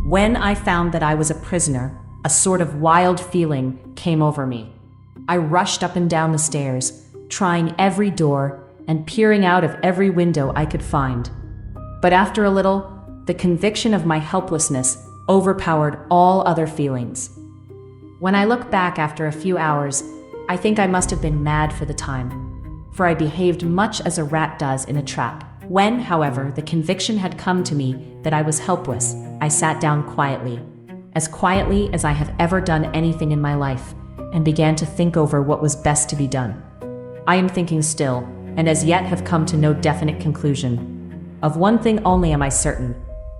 When I found that I was a prisoner, a sort of wild feeling came over me. I rushed up and down the stairs, trying every door and peering out of every window I could find. But after a little, the conviction of my helplessness overpowered all other feelings. When I look back after a few hours, I think I must have been mad for the time, for I behaved much as a rat does in a trap. When, however, the conviction had come to me that I was helpless, I sat down quietly as I have ever done anything in my life, and began to think over what was best to be done. I am thinking still, and as yet have come to no definite conclusion. Of one thing only am I certain,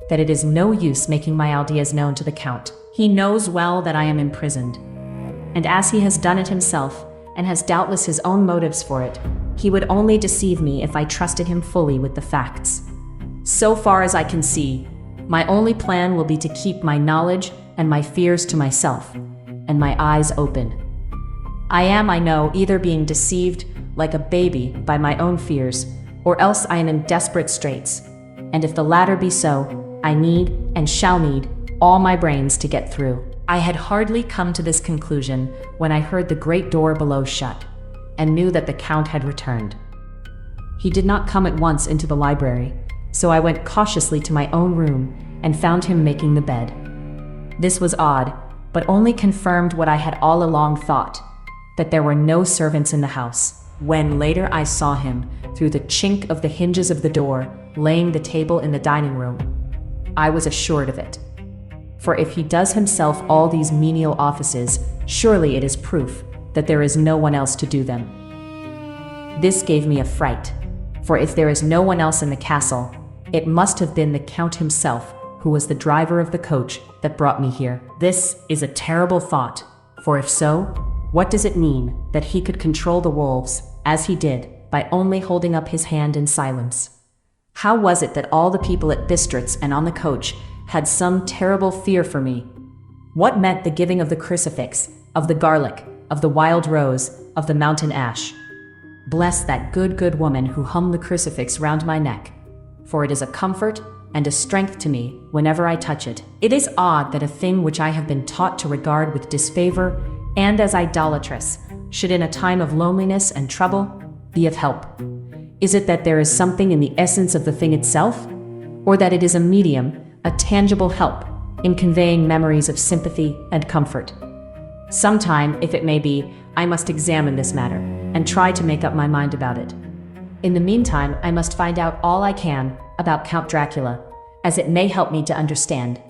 that it is no use making my ideas known to the Count. He knows well that I am imprisoned, and as he has done it himself, and has doubtless his own motives for it, he would only deceive me if I trusted him fully with the facts. So far as I can see, my only plan will be to keep my knowledge and my fears to myself, and my eyes open. I am, I know, either being deceived like a baby by my own fears, or else I am in desperate straits, and if the latter be so, I need and shall need all my brains to get through. I had hardly come to this conclusion when I heard the great door below shut, and knew that the Count had returned. He did not come at once into the library, so I went cautiously to my own room and found him making the bed. This was odd, but only confirmed what I had all along thought, that there were no servants in the house. When later I saw him, through the chink of the hinges of the door, laying the table in the dining room, I was assured of it. For if he does himself all these menial offices, surely it is proof that there is no one else to do them. This gave me a fright, for if there is no one else in the castle, it must have been the Count himself who was the driver of the coach that brought me here. This is a terrible thought, for if so, what does it mean that he could control the wolves, as he did, by only holding up his hand in silence? How was it that all the people at Bistritz and on the coach had some terrible fear for me? What meant the giving of the crucifix, of the garlic, of the wild rose, of the mountain ash? Bless that good woman who hung the crucifix round my neck, for it is a comfort and a strength to me whenever I touch it. It is odd that a thing which I have been taught to regard with disfavor and as idolatrous should in a time of loneliness and trouble be of help. Is it that there is something in the essence of the thing itself, or that it is a medium, a tangible help, in conveying memories of sympathy and comfort? Sometime, if it may be, I must examine this matter, and try to make up my mind about it. In the meantime, I must find out all I can about Count Dracula, as it may help me to understand.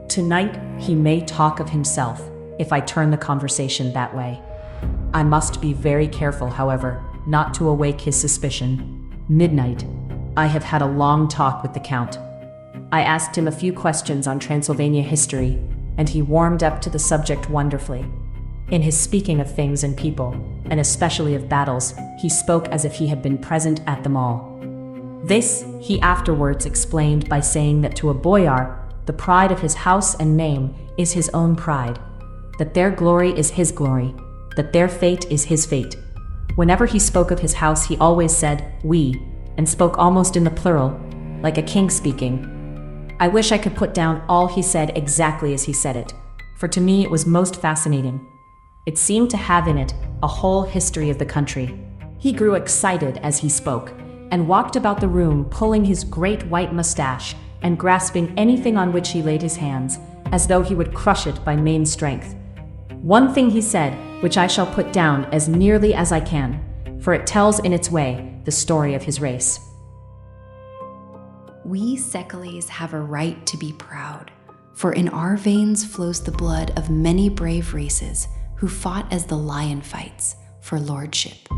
Tonight, he may talk of himself, if I turn the conversation that way. I must be very careful, however, not to awake his suspicion. Midnight. I have had a long talk with the Count. I asked him a few questions on Transylvania history, and he warmed up to the subject wonderfully. In his speaking of things and people, and especially of battles, he spoke as if he had been present at them all. This, he afterwards explained by saying that to a boyar, the pride of his house and name is his own pride, that their glory is his glory, that their fate is his fate. Whenever he spoke of his house, he always said, "we," and spoke almost in the plural, like a king speaking. I wish I could put down all he said exactly as he said it, for to me it was most fascinating. It seemed to have in it a whole history of the country. He grew excited as he spoke, and walked about the room pulling his great white mustache and grasping anything on which he laid his hands, as though he would crush it by main strength. One thing he said, which I shall put down as nearly as I can, for it tells in its way the story of his race. We Seceles have a right to be proud, for in our veins flows the blood of many brave races who fought as the lion fights for lordship.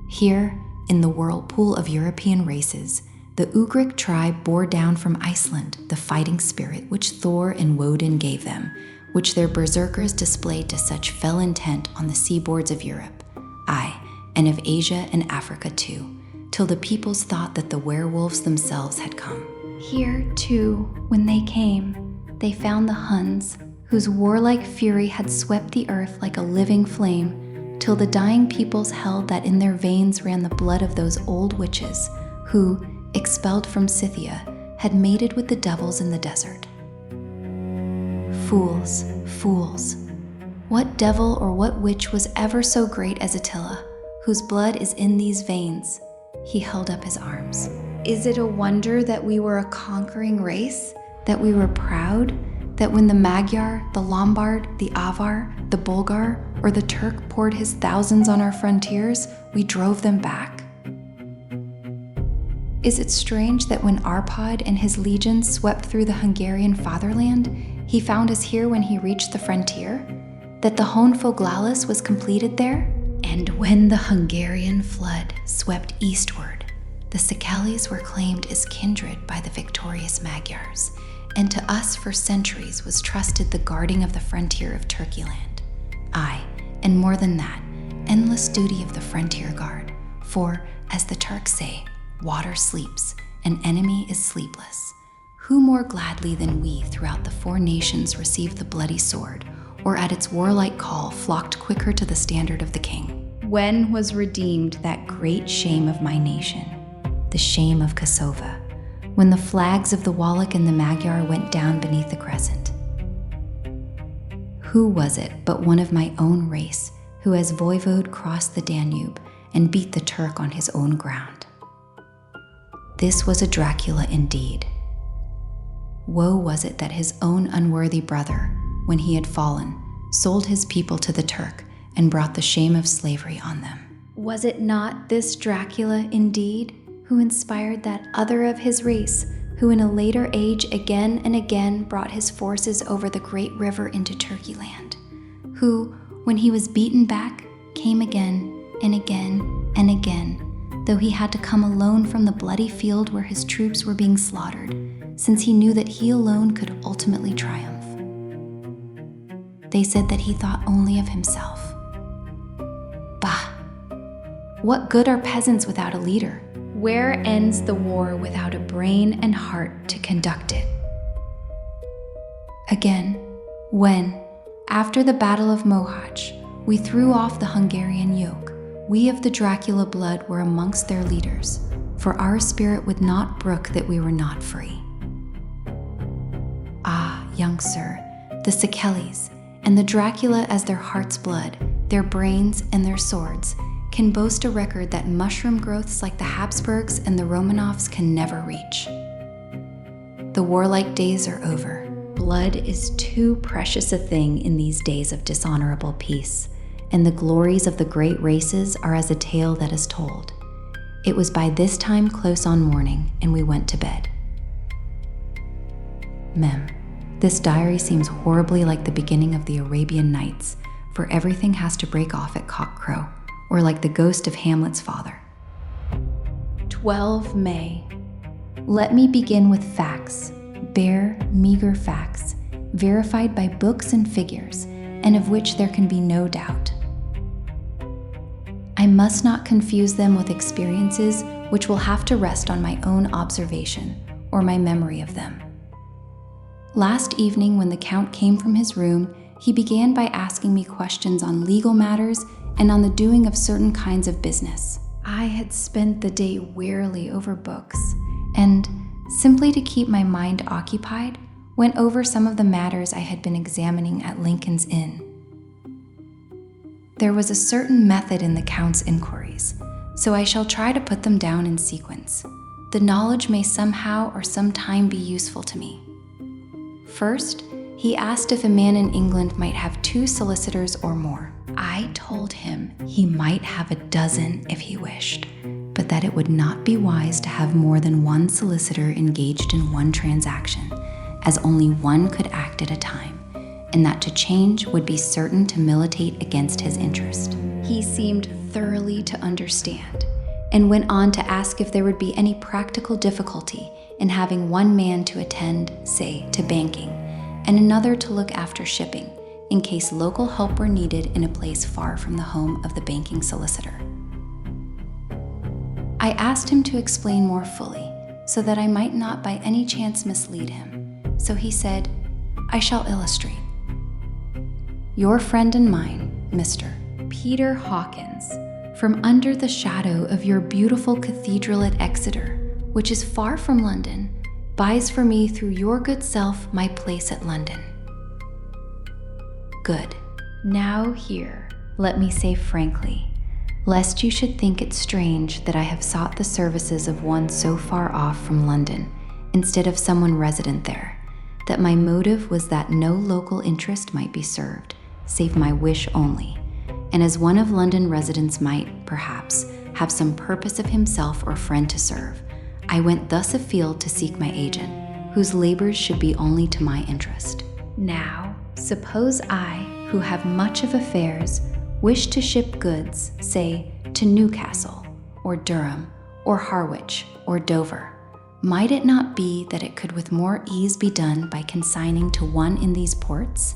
Here, in the whirlpool of European races, the Ugric tribe bore down from Iceland the fighting spirit which Thor and Woden gave them, which their berserkers displayed to such fell intent on the seaboards of Europe, aye, and of Asia and Africa too, till the peoples thought that the werewolves themselves had come. Here, too, when they came, they found the Huns, whose warlike fury had swept the earth like a living flame, till the dying peoples held that in their veins ran the blood of those old witches, who, expelled from Scythia, had mated with the devils in the desert. Fools, fools. What devil or what witch was ever so great as Attila, whose blood is in these veins? He held up his arms. Is it a wonder that we were a conquering race? That we were proud? That when the Magyar, the Lombard, the Avar, the Bulgar, or the Turk poured his thousands on our frontiers, we drove them back? Is it strange that when Arpad and his legions swept through the Hungarian fatherland, he found us here when he reached the frontier? That the Hohenfoglalis was completed there? And when the Hungarian flood swept eastward, the Szekelys were claimed as kindred by the victorious Magyars, and to us for centuries was trusted the guarding of the frontier of Turkeyland. Aye, and more than that, endless duty of the frontier guard, for, as the Turks say, water sleeps, an enemy is sleepless. Who more gladly than we throughout the four nations received the bloody sword, or at its warlike call flocked quicker to the standard of the king? When was redeemed that great shame of my nation, the shame of Kosovo, when the flags of the Wallach and the Magyar went down beneath the crescent? Who was it but one of my own race who as voivode crossed the Danube and beat the Turk on his own ground? This was a Dracula indeed. Woe was it that his own unworthy brother, when he had fallen, sold his people to the Turk and brought the shame of slavery on them. Was it not this Dracula indeed who inspired that other of his race, who in a later age again and again brought his forces over the great river into Turkeyland, who, when he was beaten back, came again and again and again, though he had to come alone from the bloody field where his troops were being slaughtered, since he knew that he alone could ultimately triumph? They said that he thought only of himself. Bah! What good are peasants without a leader? Where ends the war without a brain and heart to conduct it? Again, when, after the Battle of Mohacs, we threw off the Hungarian yoke, we of the Dracula blood were amongst their leaders, for our spirit would not brook that we were not free. Ah, young sir, the Szekelys, and the Dracula as their heart's blood, their brains and their swords, can boast a record that mushroom growths like the Habsburgs and the Romanovs can never reach. The warlike days are over. Blood is too precious a thing in these days of dishonorable peace, and the glories of the great races are as a tale that is told. It was by this time close on morning, and we went to bed. Mem. This diary seems horribly like the beginning of the Arabian Nights, for everything has to break off at cockcrow, or like the ghost of Hamlet's father. 12 May. Let me begin with facts, bare, meager facts, verified by books and figures, and of which there can be no doubt. I must not confuse them with experiences which will have to rest on my own observation or my memory of them. Last evening, when the Count came from his room, he began by asking me questions on legal matters and on the doing of certain kinds of business. I had spent the day wearily over books, and, simply to keep my mind occupied, went over some of the matters I had been examining at Lincoln's Inn. There was a certain method in the Count's inquiries, so I shall try to put them down in sequence. The knowledge may somehow or sometime be useful to me. First, he asked if a man in England might have 2 solicitors or more. I told him he might have a dozen if he wished, but that it would not be wise to have more than 1 solicitor engaged in one transaction, as only one could act at a time, and that to change would be certain to militate against his interest. He seemed thoroughly to understand, and went on to ask if there would be any practical difficulty in having one man to attend, say, to banking, and another to look after shipping, in case local help were needed in a place far from the home of the banking solicitor. I asked him to explain more fully, so that I might not by any chance mislead him. So he said, I shall illustrate. Your friend and mine, Mr. Peter Hawkins, from under the shadow of your beautiful cathedral at Exeter, which is far from London, buys for me through your good self my place at London. Good. Now here, let me say frankly, lest you should think it strange that I have sought the services of one so far off from London, instead of someone resident there, that my motive was that no local interest might be served, save my wish only, and as one of London residents might, perhaps, have some purpose of himself or friend to serve, I went thus afield to seek my agent, whose labors should be only to my interest. Now, suppose I, who have much of affairs, wish to ship goods, say, to Newcastle, or Durham, or Harwich, or Dover. Might it not be that it could with more ease be done by consigning to one in these ports?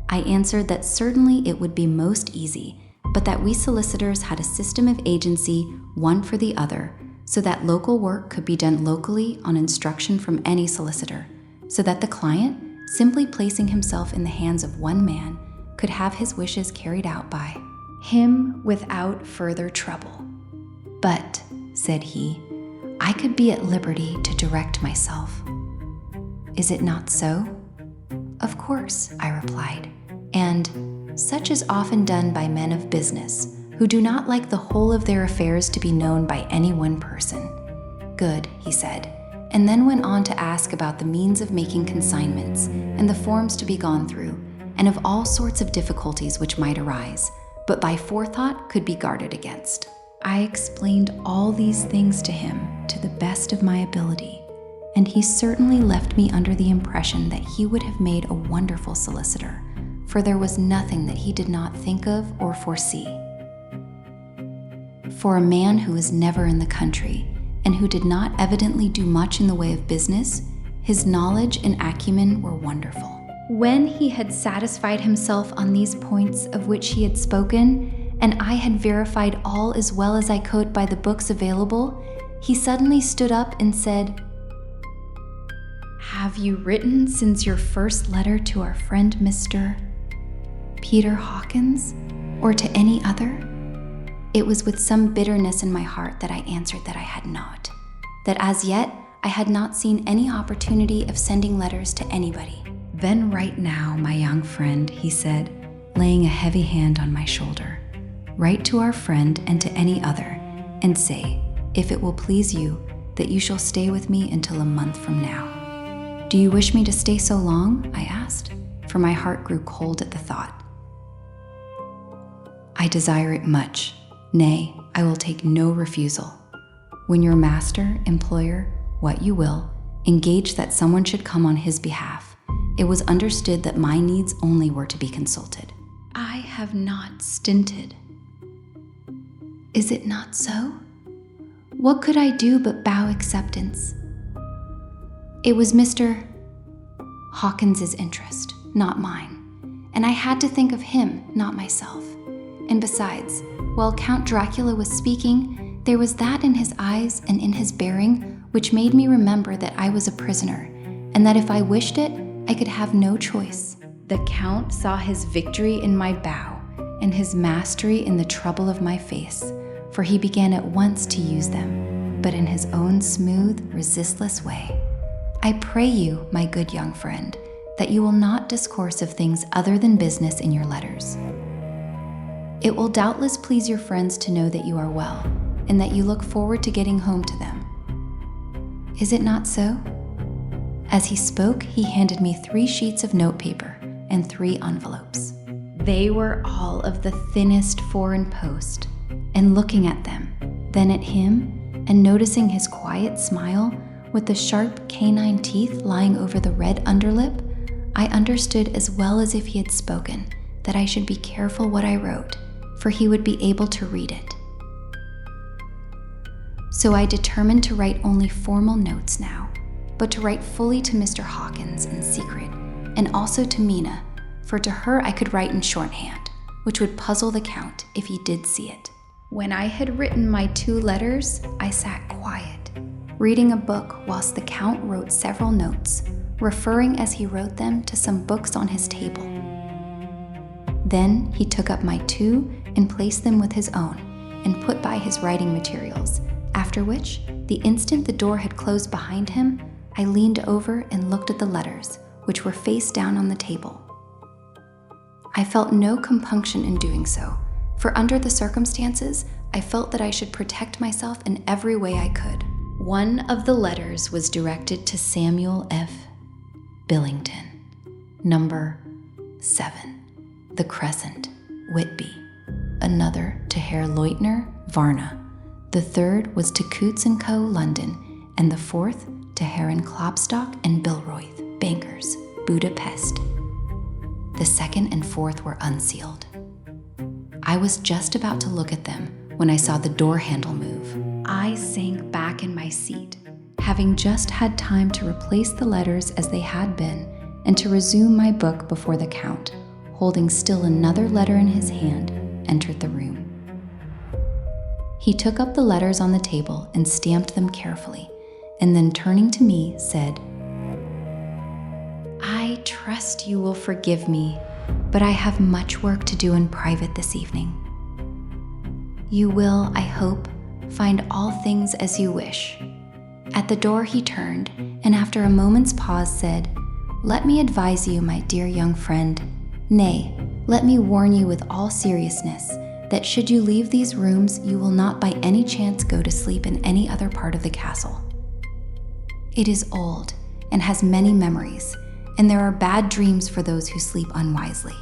I answered that certainly it would be most easy, but that we solicitors had a system of agency, one for the other, so that local work could be done locally on instruction from any solicitor, so that the client, simply placing himself in the hands of one man, could have his wishes carried out by him without further trouble. But, said he, I could be at liberty to direct myself. Is it not so? Of course, I replied, and such is often done by men of business, who do not like the whole of their affairs to be known by any one person. Good, he said, and then went on to ask about the means of making consignments and the forms to be gone through, and of all sorts of difficulties which might arise, but by forethought could be guarded against. I explained all these things to him to the best of my ability, and he certainly left me under the impression that he would have made a wonderful solicitor, for there was nothing that he did not think of or foresee. For a man who was never in the country, and who did not evidently do much in the way of business, his knowledge and acumen were wonderful. When he had satisfied himself on these points of which he had spoken, and I had verified all as well as I could by the books available, he suddenly stood up and said, "Have you written since your first letter to our friend Mr. Peter Hawkins, or to any other?" It was with some bitterness in my heart that I answered that I had not, that as yet I had not seen any opportunity of sending letters to anybody. "Then write now, my young friend," he said, laying a heavy hand on my shoulder. "Write to our friend and to any other, and say, if it will please you, that you shall stay with me until a month from now." "Do you wish me to stay so long?" I asked, for my heart grew cold at the thought. "I desire it much. Nay, I will take no refusal. When your master, employer, what you will, engaged that someone should come on his behalf, it was understood that my needs only were to be consulted. I have not stinted. Is it not so? What could I do but bow acceptance? It was Mr. Hawkins's interest, not mine, and I had to think of him, not myself. And besides, while Count Dracula was speaking, there was that in his eyes and in his bearing which made me remember that I was a prisoner, and that if I wished it, I could have no choice. The Count saw his victory in my bow, and his mastery in the trouble of my face, for he began at once to use them, but in his own smooth, resistless way. I pray you, my good young friend, that you will not discourse of things other than business in your letters. It will doubtless please your friends to know that you are well, and that you look forward to getting home to them. Is it not so?" As he spoke, he handed me 3 sheets of notepaper and 3 envelopes. They were all of the thinnest foreign post, and looking at them, then at him, and noticing his quiet smile with the sharp canine teeth lying over the red underlip, I understood as well as if he had spoken that I should be careful what I wrote, for he would be able to read it. So I determined to write only formal notes now, but to write fully to Mr. Hawkins in secret, and also to Mina, for to her I could write in shorthand, which would puzzle the Count if he did see it. When I had written my 2 letters, I sat quiet, reading a book whilst the Count wrote several notes, referring as he wrote them to some books on his table. Then he took up my 2 and placed them with his own, and put by his writing materials, after which, the instant the door had closed behind him, I leaned over and looked at the letters, which were face down on the table. I felt no compunction in doing so, for under the circumstances, I felt that I should protect myself in every way I could. One of the letters was directed to Samuel F. Billington, number 7, The Crescent, Whitby. Another to Herr Leutner, Varna. The third was to Coutts & Co., London, and the fourth to Herren Klopstock and Bilroyth, bankers, Budapest. The second and fourth were unsealed. I was just about to look at them when I saw the door handle move. I sank back in my seat, having just had time to replace the letters as they had been and to resume my book before the Count, holding still another letter in his hand, entered the room. He took up the letters on the table and stamped them carefully, and then turning to me, said, "I trust you will forgive me, but I have much work to do in private this evening. You will, I hope, find all things as you wish." At the door he turned, and after a moment's pause said, "Let me advise you, my dear young friend, nay, let me warn you with all seriousness, that should you leave these rooms, you will not by any chance go to sleep in any other part of the castle. It is old and has many memories, and there are bad dreams for those who sleep unwisely.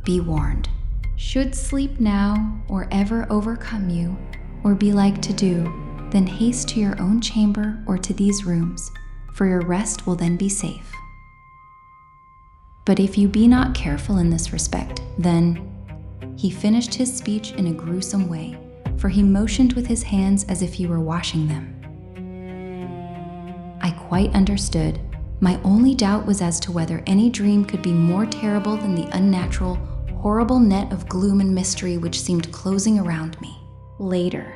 Be warned. Should sleep now or ever overcome you, or be like to do, then haste to your own chamber or to these rooms, for your rest will then be safe. But if you be not careful in this respect, then—" He finished his speech in a gruesome way, for he motioned with his hands as if he were washing them. I quite understood. My only doubt was as to whether any dream could be more terrible than the unnatural, horrible net of gloom and mystery which seemed closing around me. Later,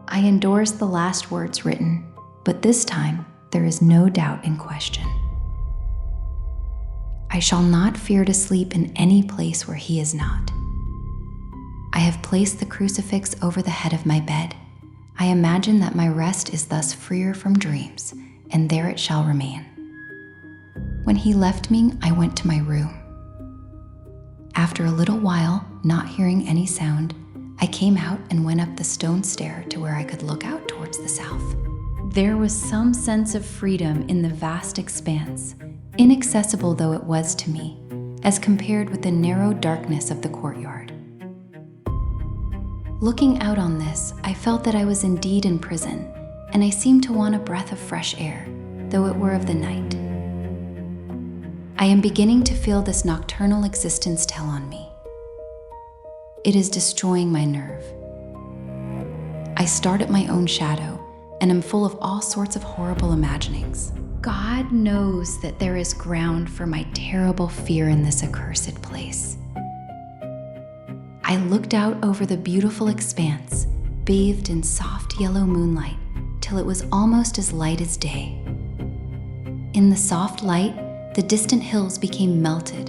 I endorsed the last words written, but this time there is no doubt in question. I shall not fear to sleep in any place where he is not. I have placed the crucifix over the head of my bed. I imagine that my rest is thus freer from dreams, and there it shall remain. When he left me, I went to my room. After a little while, not hearing any sound, I came out and went up the stone stair to where I could look out towards the south. There was some sense of freedom in the vast expanse, inaccessible though it was to me, as compared with the narrow darkness of the courtyard. Looking out on this, I felt that I was indeed in prison, and I seemed to want a breath of fresh air, though it were of the night. I am beginning to feel this nocturnal existence tell on me. It is destroying my nerve. I start at my own shadow, and am full of all sorts of horrible imaginings. God knows that there is ground for my terrible fear in this accursed place. I looked out over the beautiful expanse, bathed in soft yellow moonlight, till it was almost as light as day. In the soft light, the distant hills became melted,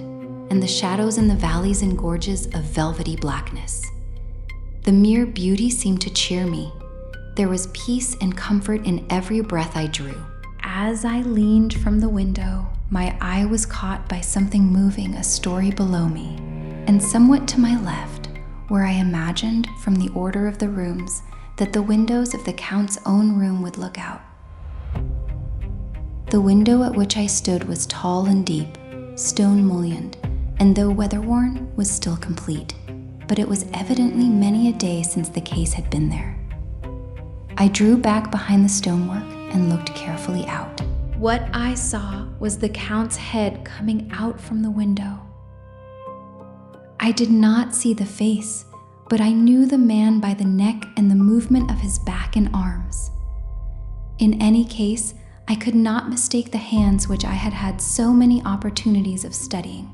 and the shadows in the valleys and gorges of velvety blackness. The mere beauty seemed to cheer me. There was peace and comfort in every breath I drew. As I leaned from the window, my eye was caught by something moving a story below me, and somewhat to my left, where I imagined, from the order of the rooms, that the windows of the Count's own room would look out. The window at which I stood was tall and deep, stone-mullioned, and though weather-worn, was still complete, but it was evidently many a day since the case had been there. I drew back behind the stonework and looked carefully out. What I saw was the Count's head coming out from the window. I did not see the face, but I knew the man by the neck and the movement of his back and arms. In any case, I could not mistake the hands which I had had so many opportunities of studying.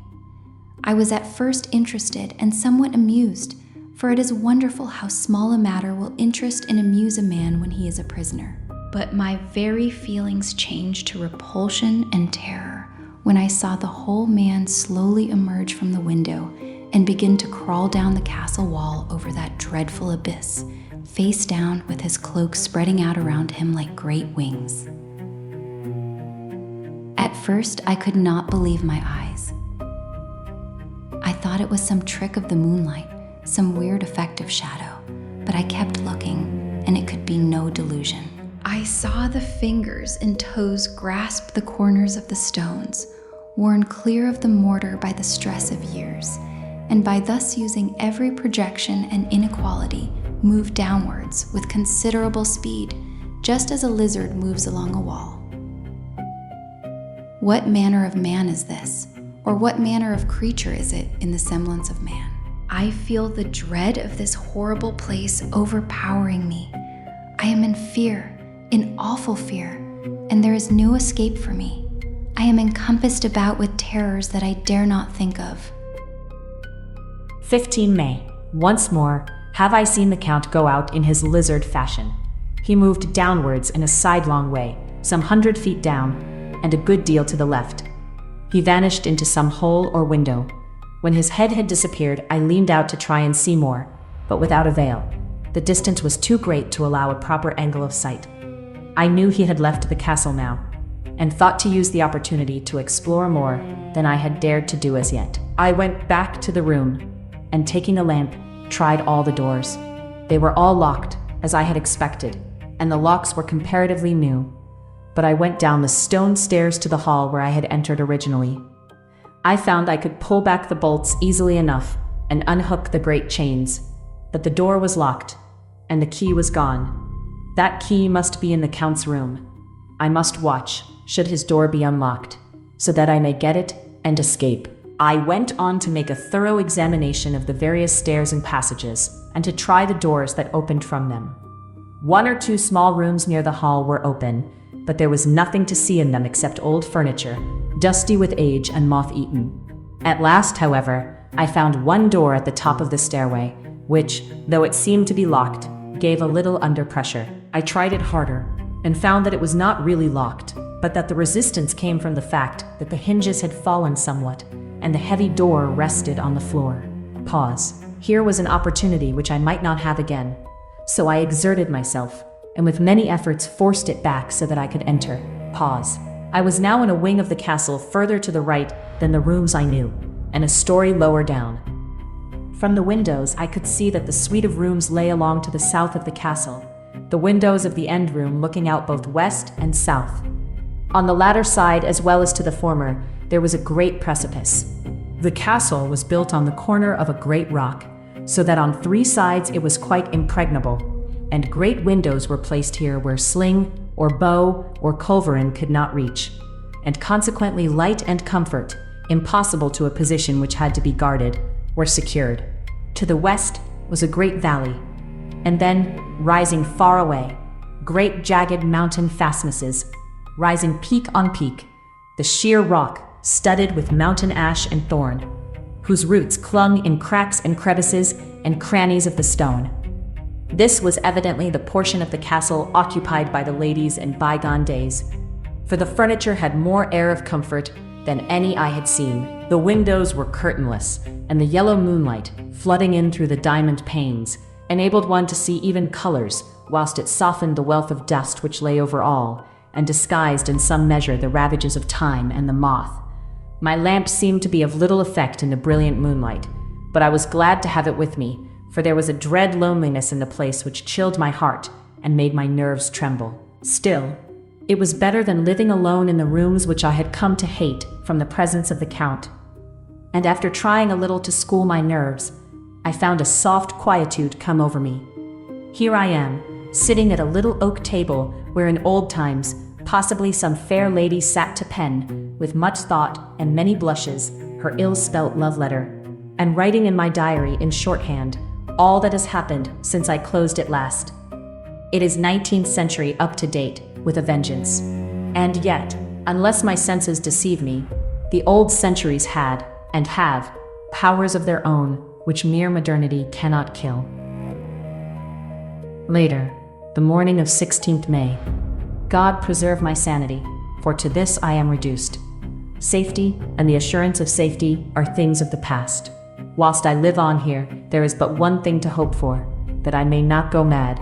I was at first interested and somewhat amused, for it is wonderful how small a matter will interest and amuse a man when he is a prisoner. But my very feelings changed to repulsion and terror when I saw the whole man slowly emerge from the window and begin to crawl down the castle wall over that dreadful abyss, face down with his cloak spreading out around him like great wings. At first, I could not believe my eyes. I thought it was some trick of the moonlight, some weird effect of shadow, but I kept looking, and it could be no delusion. I saw the fingers and toes grasp the corners of the stones, worn clear of the mortar by the stress of years, and by thus using every projection and inequality, move downwards with considerable speed, just as a lizard moves along a wall. What manner of man is this? Or what manner of creature is it in the semblance of man? I feel the dread of this horrible place overpowering me. I am in fear, in awful fear, and there is no escape for me. I am encompassed about with terrors that I dare not think of. 15 May. Once more, have I seen the Count go out in his lizard fashion. He moved downwards in a sidelong way, some 100 feet down, and a good deal to the left. He vanished into some hole or window. When his head had disappeared, I leaned out to try and see more, but without avail. The distance was too great to allow a proper angle of sight. I knew he had left the castle now, and thought to use the opportunity to explore more than I had dared to do as yet. I went back to the room, and taking a lamp, tried all the doors. They were all locked, as I had expected, and the locks were comparatively new. But I went down the stone stairs to the hall where I had entered originally. I found I could pull back the bolts easily enough and unhook the great chains, but the door was locked, and the key was gone. That key must be in the Count's room. I must watch, should his door be unlocked, so that I may get it and escape. I went on to make a thorough examination of the various stairs and passages, and to try the doors that opened from them. 1 or 2 small rooms near the hall were open, but there was nothing to see in them except old furniture, dusty with age and moth-eaten. At last, however, I found one door at the top of the stairway, which, though it seemed to be locked, gave a little under pressure. I tried it harder, and found that it was not really locked, but that the resistance came from the fact that the hinges had fallen somewhat, and the heavy door rested on the floor. Pause. Here was an opportunity which I might not have again, so I exerted myself, and with many efforts forced it back so that I could enter. Pause. I was now in a wing of the castle further to the right than the rooms I knew, and a story lower down. From the windows I could see that the suite of rooms lay along to the south of the castle, the windows of the end room looking out both west and south. On the latter side, as well as to the former, there was a great precipice. The castle was built on the corner of a great rock, so that on 3 sides it was quite impregnable, and great windows were placed here where sling, or bow, or culverin could not reach, and consequently light and comfort, impossible to a position which had to be guarded, were secured. To the west was a great valley, and then, rising far away, great jagged mountain fastnesses, rising peak on peak, the sheer rock studded with mountain ash and thorn, whose roots clung in cracks and crevices and crannies of the stone. This was evidently the portion of the castle occupied by the ladies in bygone days, for the furniture had more air of comfort than any I had seen. The windows were curtainless, and the yellow moonlight, flooding in through the diamond panes, enabled one to see even colors, whilst it softened the wealth of dust which lay over all, and disguised in some measure the ravages of time and the moth. My lamp seemed to be of little effect in the brilliant moonlight, but I was glad to have it with me, for there was a dread loneliness in the place which chilled my heart and made my nerves tremble. Still, it was better than living alone in the rooms which I had come to hate from the presence of the Count. And after trying a little to school my nerves, I found a soft quietude come over me. Here I am, sitting at a little oak table where in old times possibly some fair lady sat to pen, with much thought and many blushes, her ill-spelt love letter, and writing in my diary in shorthand all that has happened since I closed it last. It is 19th century up to date with a vengeance. And yet, unless my senses deceive me, the old centuries had, and have, powers of their own which mere modernity cannot kill. Later, the morning of 16th May. God preserve my sanity, for to this I am reduced. Safety and the assurance of safety are things of the past. Whilst I live on here, there is but one thing to hope for, that I may not go mad.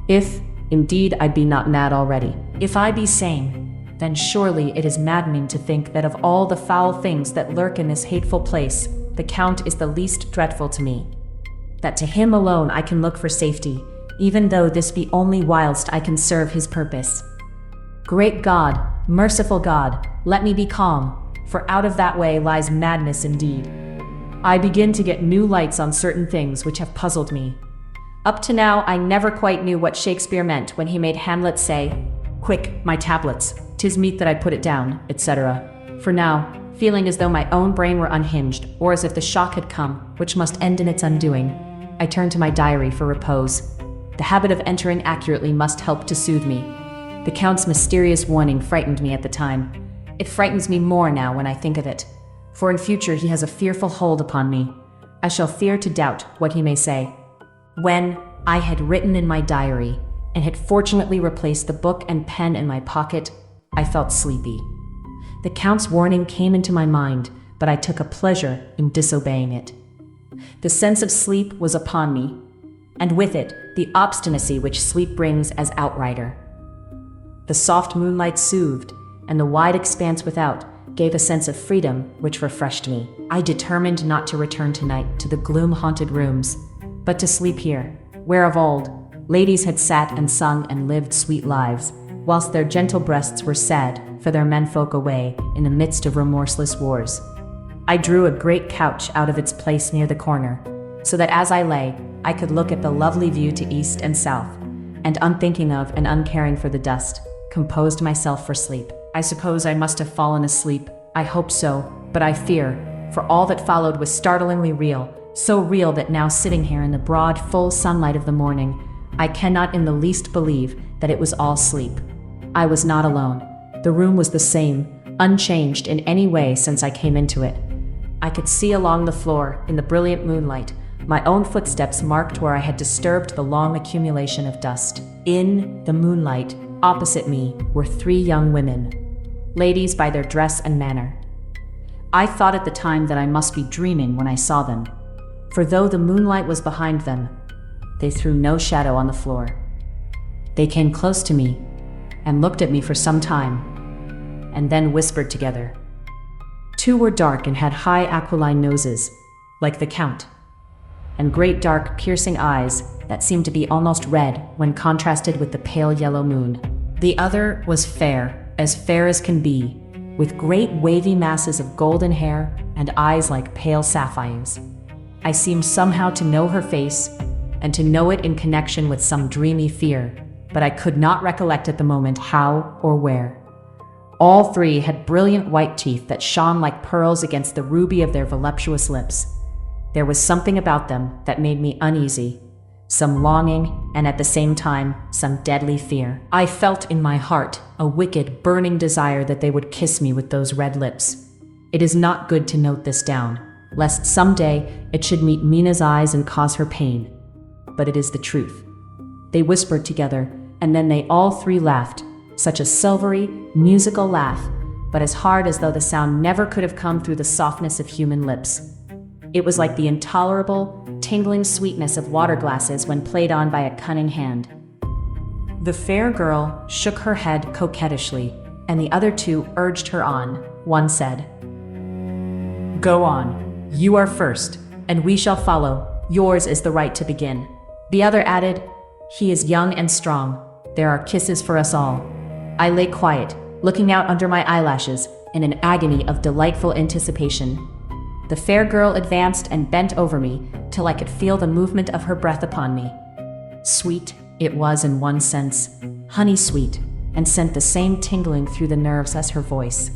If, indeed, I be not mad already. If I be sane, then surely it is maddening to think that of all the foul things that lurk in this hateful place, the Count is the least dreadful to me. That to him alone I can look for safety, even though this be only whilst I can serve his purpose. Great God, merciful God, let me be calm, for out of that way lies madness indeed. I begin to get new lights on certain things which have puzzled me. Up to now, I never quite knew what Shakespeare meant when he made Hamlet say, "Quick, my tablets, 'tis meet that I put it down," etc. For now, feeling as though my own brain were unhinged, or as if the shock had come, which must end in its undoing, I turned to my diary for repose. The habit of entering accurately must help to soothe me. The Count's mysterious warning frightened me at the time. It frightens me more now when I think of it, for in future he has a fearful hold upon me. I shall fear to doubt what he may say. When I had written in my diary, and had fortunately replaced the book and pen in my pocket, I felt sleepy. The Count's warning came into my mind, but I took a pleasure in disobeying it. The sense of sleep was upon me, and with it, the obstinacy which sleep brings as outrider. The soft moonlight soothed, and the wide expanse without gave a sense of freedom which refreshed me. I determined not to return tonight to the gloom-haunted rooms, but to sleep here, where of old, ladies had sat and sung and lived sweet lives, whilst their gentle breasts were sad for their menfolk away in the midst of remorseless wars. I drew a great couch out of its place near the corner, so that as I lay, I could look at the lovely view to east and south, and unthinking of and uncaring for the dust, composed myself for sleep. I suppose I must have fallen asleep. I hope so, but I fear, for all that followed was startlingly real, so real that now sitting here in the broad, full sunlight of the morning, I cannot in the least believe that it was all sleep. I was not alone. The room was the same, unchanged in any way since I came into it. I could see along the floor, in the brilliant moonlight, my own footsteps marked where I had disturbed the long accumulation of dust. In the moonlight, opposite me, were 3 young women, ladies by their dress and manner. I thought at the time that I must be dreaming when I saw them, for though the moonlight was behind them, they threw no shadow on the floor. They came close to me, and looked at me for some time, and then whispered together. 2 were dark and had high aquiline noses, like the Count, and great dark piercing eyes that seemed to be almost red when contrasted with the pale yellow moon. The other was fair as can be, with great wavy masses of golden hair and eyes like pale sapphires. I seemed somehow to know her face, and to know it in connection with some dreamy fear, but I could not recollect at the moment how or where. All 3 had brilliant white teeth that shone like pearls against the ruby of their voluptuous lips. There was something about them that made me uneasy, some longing, and at the same time, some deadly fear. I felt in my heart a wicked, burning desire that they would kiss me with those red lips. It is not good to note this down, lest someday it should meet Mina's eyes and cause her pain. But it is the truth. They whispered together, and then they all 3 laughed, such a silvery, musical laugh, but as hard as though the sound never could have come through the softness of human lips. It was like the intolerable, tingling sweetness of water glasses when played on by a cunning hand. The fair girl shook her head coquettishly, and the other 2 urged her on. One said, "Go on, you are first, and we shall follow. Yours is the right to begin." The other added, "He is young and strong. There are kisses for us all." I lay quiet, looking out under my eyelashes in an agony of delightful anticipation. The fair girl advanced and bent over me till I could feel the movement of her breath upon me. Sweet it was in one sense, honey sweet, and sent the same tingling through the nerves as her voice,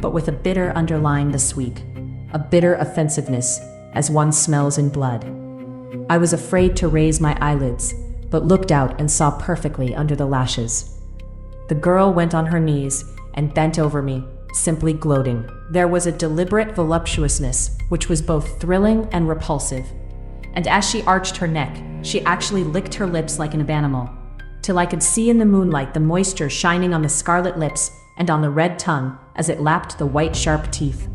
but with a bitter underlying the sweet, a bitter offensiveness, as one smells in blood. I was afraid to raise my eyelids, but looked out and saw perfectly under the lashes. The girl went on her knees and bent over me, simply gloating. There was a deliberate voluptuousness which was both thrilling and repulsive, and as she arched her neck, she actually licked her lips like an animal, till I could see in the moonlight the moisture shining on the scarlet lips and on the red tongue as it lapped the white sharp teeth.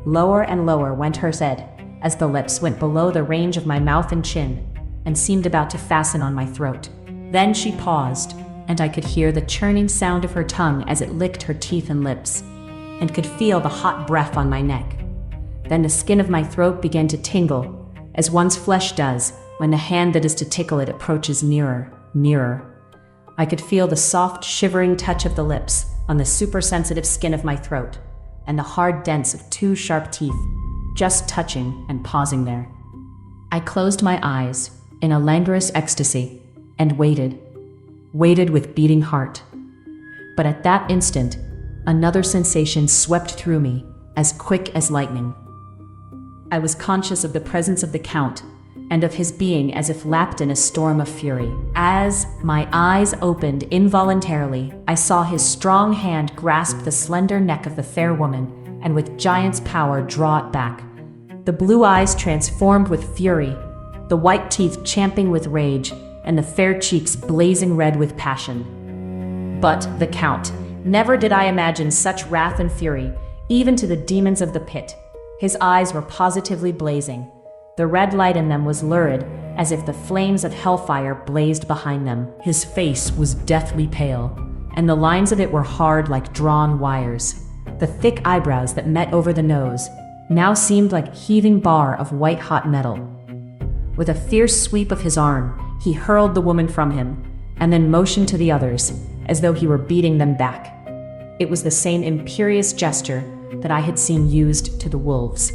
Lower and lower went her head, as the lips went below the range of my mouth and chin, and seemed about to fasten on my throat. Then she paused, and I could hear the churning sound of her tongue as it licked her teeth and lips, and could feel the hot breath on my neck. Then the skin of my throat began to tingle, as one's flesh does when the hand that is to tickle it approaches nearer, nearer. I could feel the soft, shivering touch of the lips on the super-sensitive skin of my throat, and the hard dents of two sharp teeth, just touching and pausing there. I closed my eyes in a languorous ecstasy and waited with beating heart. But at that instant, another sensation swept through me, as quick as lightning. I was conscious of the presence of the Count, and of his being as if lapped in a storm of fury. As my eyes opened involuntarily, I saw his strong hand grasp the slender neck of the fair woman, and with giant's power draw it back. The blue eyes transformed with fury, the white teeth champing with rage, and the fair cheeks blazing red with passion. But the Count, never did I imagine such wrath and fury, even to the demons of the pit. His eyes were positively blazing. The red light in them was lurid, as if the flames of hellfire blazed behind them. His face was deathly pale, and the lines of it were hard like drawn wires. The thick eyebrows that met over the nose now seemed like a heaving bar of white-hot metal. With a fierce sweep of his arm, he hurled the woman from him, and then motioned to the others, as though he were beating them back. It was the same imperious gesture that I had seen used to the wolves.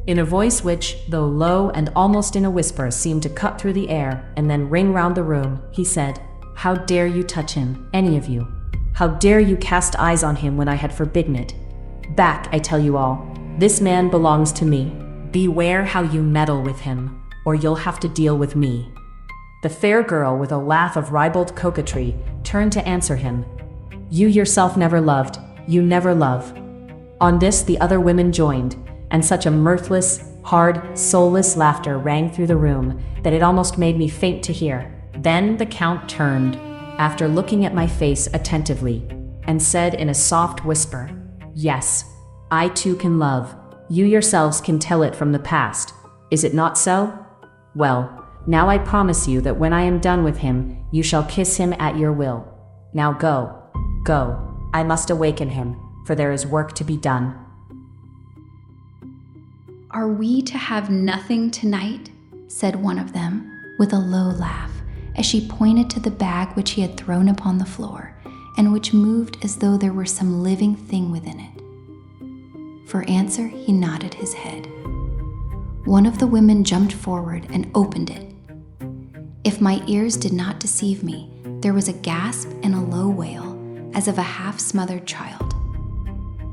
In a voice which, though low and almost in a whisper, seemed to cut through the air and then ring round the room, he said, "How dare you touch him, any of you? How dare you cast eyes on him when I had forbidden it? Back, I tell you all. This man belongs to me. Beware how you meddle with him, or you'll have to deal with me." The fair girl, with a laugh of ribald coquetry, turned to answer him. "You yourself never loved, you never love." On this the other women joined, and such a mirthless, hard, soulless laughter rang through the room that it almost made me faint to hear. Then the Count turned, after looking at my face attentively, and said in a soft whisper, "Yes, I too can love. You yourselves can tell it from the past. Is it not so? Well, now I promise you that when I am done with him, you shall kiss him at your will. Now go, go. I must awaken him, for there is work to be done." "Are we to have nothing tonight?" said one of them, with a low laugh, as she pointed to the bag which he had thrown upon the floor, and which moved as though there were some living thing within it. For answer, he nodded his head. One of the women jumped forward and opened it. If my ears did not deceive me, there was a gasp and a low wail, as of a half-smothered child.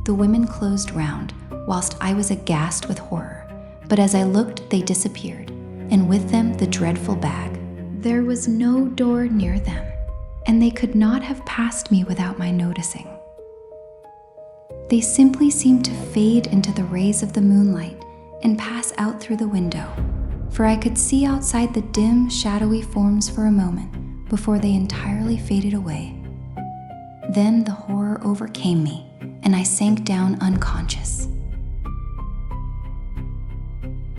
The women closed round, whilst I was aghast with horror, but as I looked they disappeared, and with them the dreadful bag. There was no door near them, and they could not have passed me without my noticing. They simply seemed to fade into the rays of the moonlight and pass out through the window, for I could see outside the dim, shadowy forms for a moment before they entirely faded away. Then the horror overcame me, and I sank down unconscious.